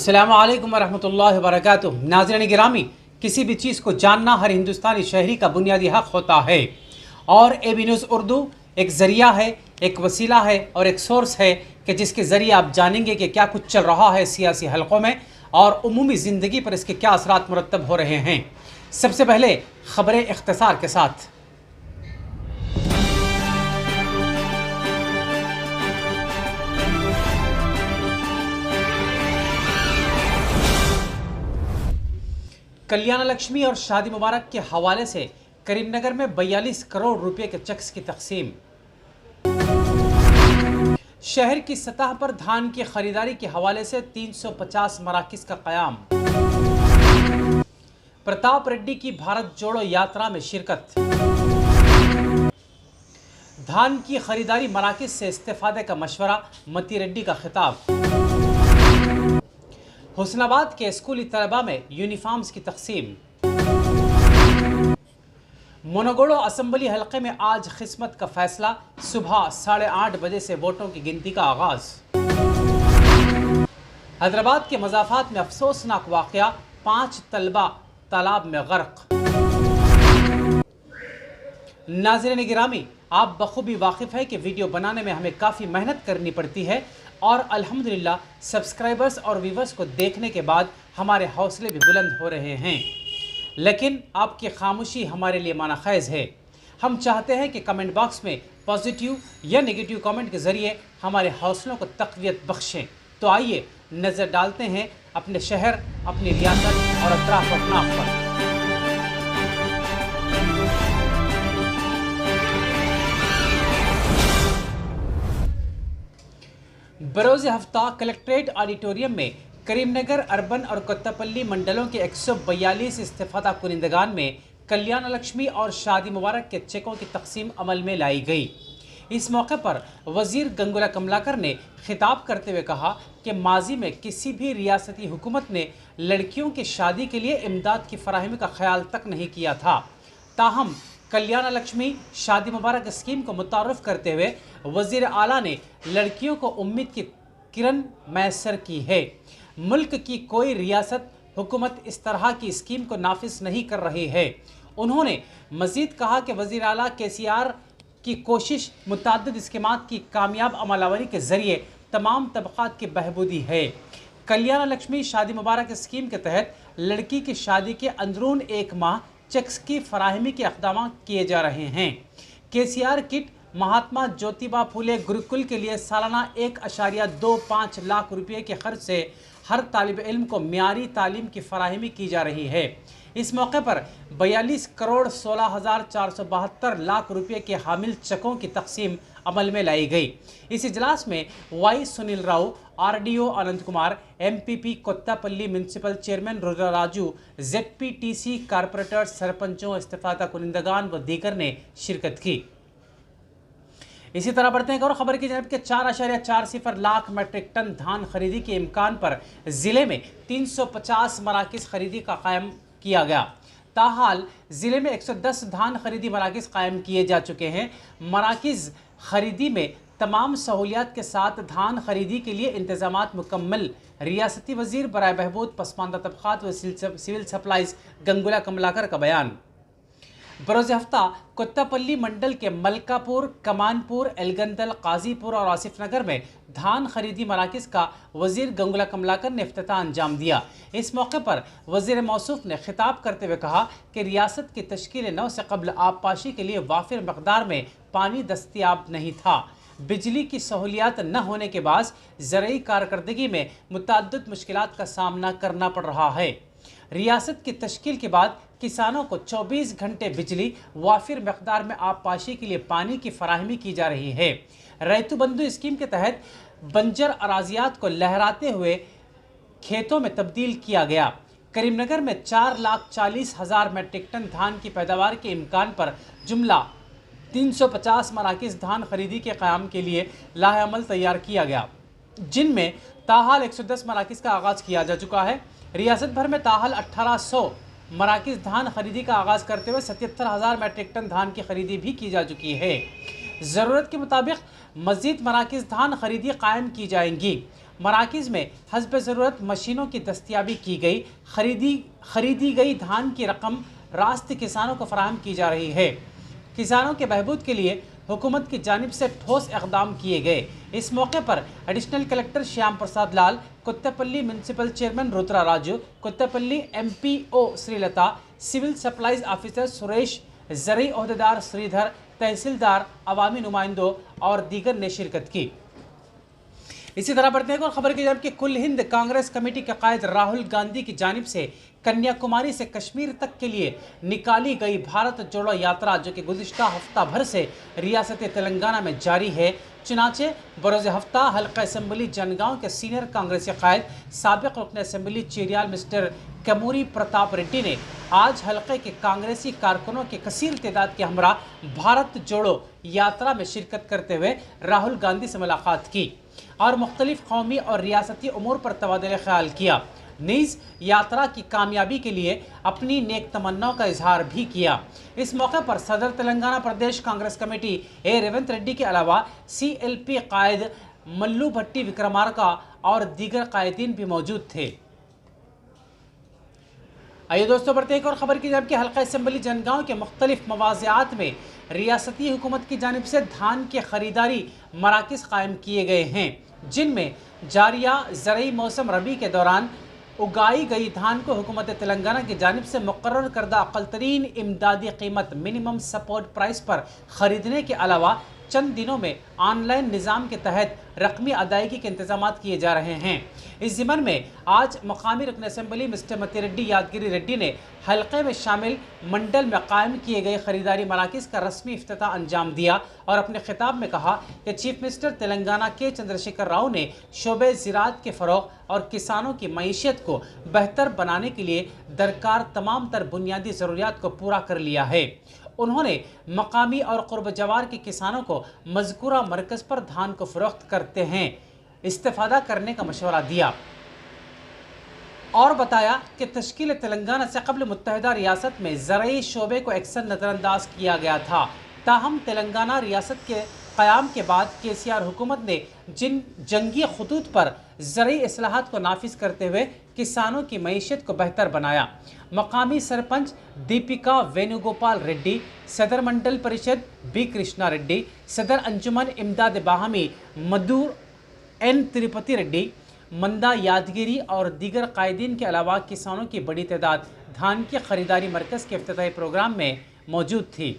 अस्सलामु अलैकुम वरहमतुल्लाहि वबरकातुहू। नाज़रीन गिरामी, किसी भी चीज़ को जानना हर हिंदुस्तानी शहरी का बुनियादी हक़ होता है और एबी न्यूज़ उर्दू एक ज़रिया है, एक वसीला है और एक सोर्स है कि जिसके ज़रिए आप जानेंगे कि क्या कुछ चल रहा है सियासी हलक़ों में और उमूमी ज़िंदगी पर इसके क्या असरात मुरतब हो रहे हैं। सबसे पहले ख़बरें इख्तिसार के साथ। कल्याण लक्ष्मी और शादी मुबारक के हवाले से करीमनगर में 42 करोड़ रुपए के चेक्स की तकसीम। शहर की सतह पर धान की खरीदारी के हवाले से 350 मराकिज का क़याम। प्रताप रेड्डी की भारत जोड़ो यात्रा में शिरकत। धान की खरीदारी मराकिज से इस्तेफादे का मशवरा, मती रेड्डी का खिताब। हुस्नाबाद के स्कूली तलबा में यूनिफॉर्म्स की तकसीम। मोनोगोड़ो असम्बली हलके में आज किस्मत का फैसला, सुबह 8:30 बजे से वोटों की गिनती का आगाज। हैदराबाद के मज़ाफ़ात में अफसोसनाक वाक़या, 5 तलबा तालाब में गर्क। नाज़रीन गिरामी, आप बखूबी वाकिफ़ है कि वीडियो बनाने में हमें काफ़ी मेहनत करनी पड़ती है और अल्हम्दुलिल्लाह सब्सक्राइबर्स और व्यूवर्स को देखने के बाद हमारे हौसले भी बुलंद हो रहे हैं, लेकिन आपकी खामोशी हमारे लिए माना खैज़ है। हम चाहते हैं कि कमेंट बॉक्स में पॉजिटिव या नेगेटिव कमेंट के ज़रिए हमारे हौसलों को तक़वियत बख्शें। तो आइए नज़र डालते हैं अपने शहर, अपनी रियासत और अतराफ़ अफनाफ पर। बरोज़ हफ्ता कलेक्ट्रेट ऑडिटोरियम में करीमनगर अर्बन और कोत्तापल्ली मंडलों के 142 इस्तीफ़ादा कुनिंदगान में कल्याण लक्ष्मी और शादी मुबारक के चेकों की तकसीम अमल में लाई गई। इस मौके पर वज़ीर गंगुला कमलाकर ने खिताब करते हुए कहा कि माजी में किसी भी रियासती हुकूमत ने लड़कियों की शादी के लिए इमदाद की फराहमी का ख्याल तक नहीं किया था। ताहम कल्याण लक्ष्मी शादी मुबारक स्कीम को मुतारफ़ करते हुए वज़ीर आला ने लड़कियों को उम्मीद की किरण मैसर की है। मुल्क की कोई रियासत हुकूमत इस तरह की स्कीम को नाफिज नहीं कर रही है। उन्होंने मज़ीद कहा कि वज़ीर आला KCR की कोशिश मुतअद्दिद स्कीमात की कामयाब अमलावरी के ज़रिए तमाम तबक़ात की बहबूदी है। कल्याण लक्ष्मी शादी मुबारक स्कीम के तहत लड़की की शादी के अंदरून 1 माह चेक्स की फराहमी के इक़दाम किए जा रहे हैं। KCR किट महात्मा ज्योतिबा फूले गुरुकुल के लिए सालाना 1.25 लाख रुपये के खर्च से हर तालिब इल्म को मियारी तालीम की फराहमी की जा रही है। इस मौके पर 42 करोड़ 16,472 लाख रुपये के हामिल चकों की तकसीम अमल में लाई गई। इस इजलास में Y Sunil Rao, RDO Anant Kumar, MPP Kothapalli municipal chairman Rudra Raju, ZPTC corporator, सरपंचों, इस्तीफ़ादा कुनिंदगान व दीगर ने शिरकत की। इसी तरह बढ़ते हैं और खबर की जानब के 4.40 लाख मेट्रिक टन धान खरीदी के इम्कान पर ज़िले में 350 मराकिज़ खरीदी का कायम किया गया। ताहाल ज़िले में 110 धान खरीदी मराकिज़ कायम किए जा चुके हैं। मराकिज़ खरीदी में तमाम सहूलियात के साथ धान खरीदी के लिए इंतजामात मुकम्मल। रियासती वज़ीर बराए बहबूद पसमानदा तबक़ात व सिविल सप्लाईज़ गंगुला कमलाकर का बयान। बरोज़ हफ्ता कोत्तापल्ली मंडल के मलकापुर, कमानपुर, एलगंदल, काजीपुर और आसिफ नगर में धान खरीदी मराकिज़ का वज़ीर गंगुला कमलाकर ने इफ्तिताह अंजाम दिया। इस मौके पर वज़ीर मौसूफ ने खिताब करते हुए कहा कि रियासत की तश्कील नौ से कबल आबपाशी के लिए वाफिर मकदार में पानी दस्तियाब नहीं था। बिजली की सहूलियात न होने के बाद ज़रई कारकर्दगी में मुतअद्दिद मुश्किलात का सामना करना पड़ रहा है। रियासत की तश्कील के बाद किसानों को 24 घंटे बिजली, वाफिर मकदार में आबपाशी के लिए पानी की फराहमी की जा रही है। रैतु बंधु स्कीम के तहत बंजर अराजियात को लहराते हुए खेतों में तब्दील किया गया। करीमनगर में 4,40,000 मेट्रिक टन धान की पैदावार के इम्कान पर जुमला 350 मराकिज़ धान खरीदी के क़याम के लिए लाहे अमल तैयार किया गया, जिनमें ताहाल 110 मराकिज़ का आगाज़ किया जा चुका है। रियासत भर में ताहाल 1800 मराकिज़ धान खरीदी का आगाज़ करते हुए 77,000 मेट्रिक टन धान की खरीदी भी की जा चुकी है। ज़रूरत के मुताबिक मज़ीद मराकिज़ धान खरीदी कायम की जाएंगी। मराकिज़ में हस्ब ज़रूरत मशीनों की दस्तियाबी की गई। खरीदी गई धान की रकम रास्त किसानों को फराहम की जा रही है। किसानों के बहबूद के लिए हुकूमत की जानिब से ठोस इक़दाम किए गए। इस मौके पर additional collector Shyam Prasad Lal, Kuttepalli municipal chairman Rudra Raju, Kuttepalli MPO Srilatha, civil supplies officer Suresh, ज़रई ओहदेदार श्रीधर, तहसीलदार, अवामी नुमाइंदों और दीगर ने शिरकत की। इसी तरह बढ़ते हैं और खबर की जानिब कि कुल हिंद कांग्रेस कमेटी के कायद राहुल गांधी की जानिब से कन्याकुमारी से कश्मीर तक के लिए निकाली गई भारत जोड़ो यात्रा, जो कि गुज़िश्ता हफ्ता भर से रियासत तेलंगाना में जारी है। चुनाचे बरोज़ हफ्ता हल्का असम्बली जनगांव के सीनियर कांग्रेसी कायद साबिक़ रुकन असम्बली चेरियाल मिस्टर कमूरी प्रताप रेड्डी ने आज हल्के के कांग्रेसी कारकुनों के कसीर तादाद के हमरा भारत जोड़ो यात्रा में शिरकत करते हुए राहुल गांधी से मुलाकात की और मुख्तलिफ कौमी और रियासती उमूर पर तबादला ख्याल किया। नीज़ यात्रा की कामयाबी के लिए अपनी नेक तमन्नाओं का इजहार भी किया। इस मौके पर सदर तेलंगाना प्रदेश कांग्रेस कमेटी ए रेवंत रेड्डी के अलावा CLP कायद मल्लू भट्टी विक्रमार्का और दीगर कायदीन भी मौजूद थे। आइए दोस्तों बढ़ते हैं एक और खबर की जानिब कि हल्का असम्बली जनगांव के मुख्तलिफ मवाज़ियात में रियासती हुकूमत की जानिब से धान की खरीदारी मराकिज़ कायम किए गए हैं, जिनमें जारिया ज़रई मौसम रबी के दौरान उगाई गई धान को हुकूमत तेलंगाना की जानिब से मुकर्रर करदा अक़लतरीन इमदादी कीमत मिनिमम सपोर्ट प्राइस पर ख़रीदने के अलावा चंद दिनों में ऑनलाइन निज़ाम के तहत रकमी अदायगी के इंतजाम किए जा रहे हैं। इस ज़िमन में आज मकामी रुकन असम्बली मिस्टर मतिरेड्डी यादगिरी रेड्डी ने हल्के में शामिल मंडल में कायम किए गए खरीदारी मराकिज़ का रस्मी इफ्तिताह अंजाम दिया और अपने खिताब में कहा कि चीफ मिनिस्टर तेलंगाना के चंद्रशेखर राव ने शोबे ज़राअत के फ़रोग़ और किसानों की मईशत को बेहतर बनाने के लिए दरकार तमाम तर बुनियादी ज़रूरियात को पूरा कर लिया है। उन्होंने मकामी और क़ुर्ब जवार के किसानों को मज़कूरा मरकज़ पर धान को फ़रोख्त करते हैं इस्तेफ़ादा करने का मशवरा दिया और बताया कि तश्कील तेलंगाना से कबल मुत्तहिदा रियासत में ज़रई शोबे को अक्सर नज़रअंदाज किया गया था। ताहम तेलंगाना रियासत के क़याम के बाद KCR हुकूमत ने जिन जंगी खतूत पर ज़रई इस्लाहात को नाफिज करते हुए किसानों की मईशत को बेहतर बनाया। मकामी सरपंच दीपिका वेणुगोपाल रेड्डी, सदर मंडल परिषद B कृष्णा रेड्डी, सदर अंजुमन इमदाद बाहमी मधुर N तिरुपति रेड्डी, मंदा यादगिरी और दीगर कायदीन के अलावा किसानों की बड़ी तादाद धान की खरीदारी मरकज़ के इफ्तिताही प्रोग्राम में मौजूद थी।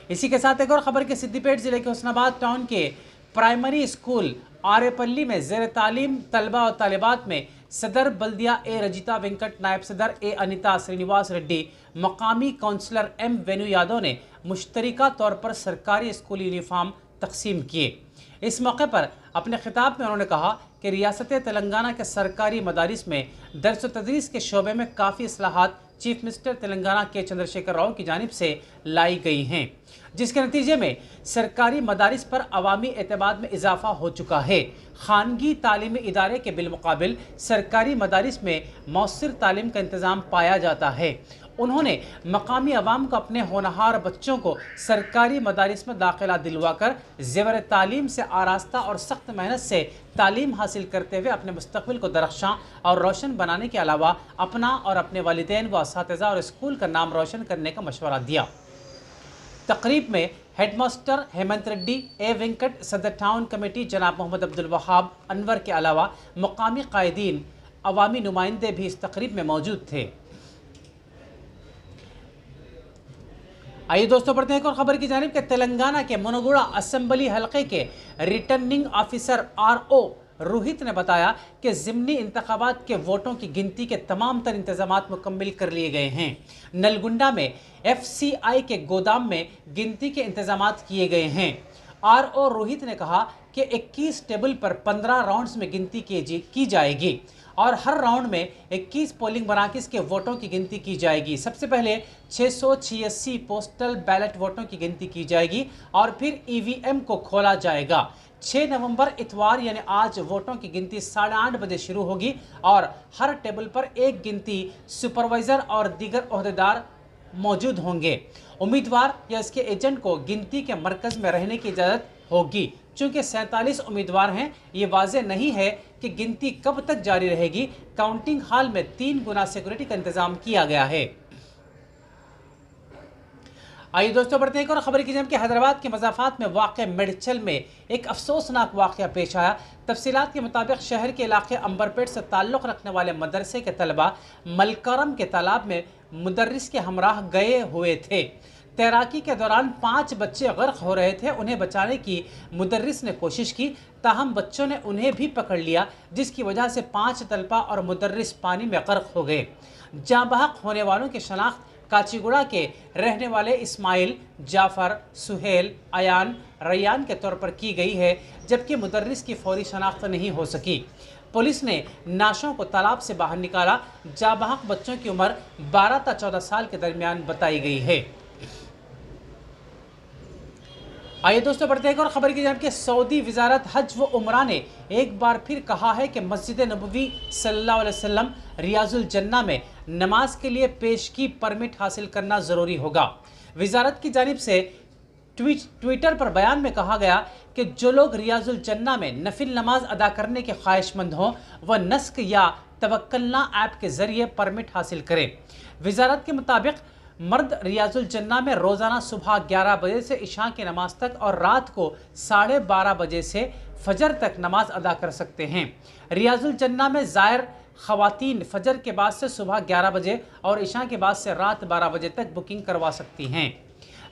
इसी के साथ एक और खबर के सिद्दीपेट ज़िले के हुस्नाबाद टाउन के प्राइमरी स्कूल आरेपल्ली में ज़ेर तालीम तलबा और तालिबात में सदर बल्दिया A रजिता वेंकट, नायब सदर A अनिता श्रीनिवास रेड्डी, मकामी काउंसलर M वेणु यादव ने मुश्तरका तौर पर सरकारी स्कूल यूनिफॉर्म तकसीम किए। इस मौके पर अपने खिताब में उन्होंने कहा कि रियासत तेलंगाना के सरकारी मदारिस में दर्स व तदरीस के शोबे में काफ़ी इस्लाहात चीफ मिनिस्टर तेलंगाना के चंद्रशेखर राव की जानिब से लाई गई हैं, जिसके नतीजे में सरकारी मदारिस पर अवामी एतमाद में इजाफा हो चुका है। खानगी तालीमी इदारे के बिलमुकाबिल सरकारी मदारिस में मौसर तालीम का इंतज़ाम पाया जाता है। उन्होंने मकामी अवाम को अपने होनहार बच्चों को सरकारी मदारिस में दाखिला दिलवाकर ज़ेवर तालीम से आरास्ता और सख्त मेहनत से तालीम हासिल करते हुए अपने मुस्तक़बिल को दरख्शां और रोशन बनाने के अलावा अपना और अपने वालिदैन व असातिज़ा और स्कूल का नाम रोशन करने का मशवरा दिया। तकरीब में हेडमास्टर हेमंत रेड्डी A वेंकट, सदर टाउन कमेटी जनाब मोहम्मद अब्दुल वहाब अनवर के अलावा मकामी कायदीन, अवामी नुमाइंदे भी इस तकरीब में मौजूद थे। आइए दोस्तों बढ़ते हैं एक और खबर की जानिब के तेलंगाना के मुनगुड़ा असम्बली हल्के के रिटर्निंग ऑफिसर RO रोहित ने बताया कि ज़िमनी इंतखाबात के वोटों की गिनती के तमाम तर इंतजामात मुकम्मिल कर लिए गए हैं। नलगुंडा में FCI के गोदाम में गिनती के इंतजामात किए गए हैं। RO रोहित ने कहा कि 21 टेबल पर 15 राउंड्स में गिनती की जाएगी और हर राउंड में 21 पोलिंग मराकिज़ के वोटों की गिनती की जाएगी। सबसे पहले 686 पोस्टल बैलेट वोटों की गिनती की जाएगी और फिर EVM को खोला जाएगा। 6 नवंबर इतवार यानी आज वोटों की गिनती 8:30 बजे शुरू होगी और हर टेबल पर एक गिनती सुपरवाइज़र और दीगर ओहदेदार मौजूद होंगे। उम्मीदवार या इसके एजेंट को गिनती के मरकज़ में रहने की इजाज़त होगी चूंकि 47 उम्मीदवार हैं, ये वाज़ेह नहीं है कि गिनती कब तक जारी रहेगी। काउंटिंग हॉल में 3 गुना सिक्योरिटी का इंतजाम किया गया है। आइए दोस्तों बढ़ते हैं एक और खबर की, जबकि हैदराबाद के मज़ाफ़ात में वाक़ मेडचल में एक अफसोसनाक वाक़या पेश आया। तफसीलात के मुताबिक शहर के इलाके अंबरपेट से ताल्लुक़ रखने वाले मदरसे के तलबा मलकरम के तालाब में मुदर्रिस के हमराह गए हुए थे। तैराकी के दौरान 5 बच्चे गर्क हो रहे थे। उन्हें बचाने की मुदर्रिस ने कोशिश की, ताहम बच्चों ने उन्हें भी पकड़ लिया, जिसकी वजह से 5 तलबा और मुदर्रिस पानी में गर्क हो गए। जाँ बहक होने वालों की शनाख्त काचीगुड़ा के रहने वाले इस्माइल, जाफ़र, सुहेल, अयान, रैयान के तौर पर की गई है, जबकि मुदर्रिस की फौरी शनाख्त नहीं हो सकी। पुलिस ने नाशों को तालाब से बाहर निकाला। जाँ बहक बच्चों की उम्र 12 से 14 साल के दरमियान बताई गई है। आइए दोस्तों बढ़ते हैं और खबर की, जबकि सऊदी वजारत हज व उमरा ने एक बार फिर कहा है कि मस्जिद नबवी सल्लल्लाहु अलैहि वसल्लम रियाजुल जन्ना में नमाज के लिए पेशगी परमिट हासिल करना ज़रूरी होगा। वजारत की जानिब से ट्विटर पर बयान में कहा गया कि जो लोग रियाजुल जन्ना में नफिल नमाज अदा करने के ख्वाहिशमंद हों वह नस्क या तवक्कलना ऐप के ज़रिए परमिट हासिल करें। वजारत के मुताबिक मर्द रियाजुल जन्ना में रोज़ाना सुबह 11 बजे से इशा की नमाज तक और रात को 12:30 बजे से फजर तक नमाज अदा कर सकते हैं। रियाजुल जन्ना में ज़ायर ख़वातीन फजर के बाद से सुबह 11 बजे और इशा के बाद से रात 12 बजे तक बुकिंग करवा सकती हैं।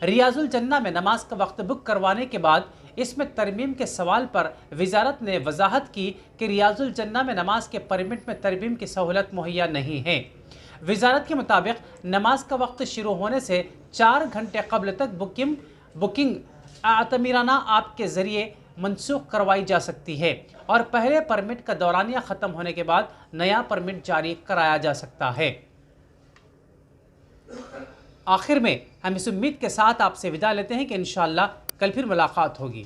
रियाजुल जन्ना में नमाज का वक्त बुक करवाने के बाद इसमें तरमीम के सवाल पर वजारत ने वजाहत की कि रियाजुल जन्ना में नमाज के परमिट में तरमीम की सहूलत मुहैया नहीं है। वजारत के मुताबिक नमाज का वक्त शुरू होने से 4 घंटे कबल तक बुकिंग आतमीराना ऐप के ज़रिए मनसूख करवाई जा सकती है और पहले परमिट का दौरानिया ख़त्म होने के बाद नया परमिट जारी कराया जा सकता है। आखिर में हम इस उम्मीद के साथ आपसे विदा लेते हैं कि इंशाअल्लाह कल फिर मुलाकात होगी।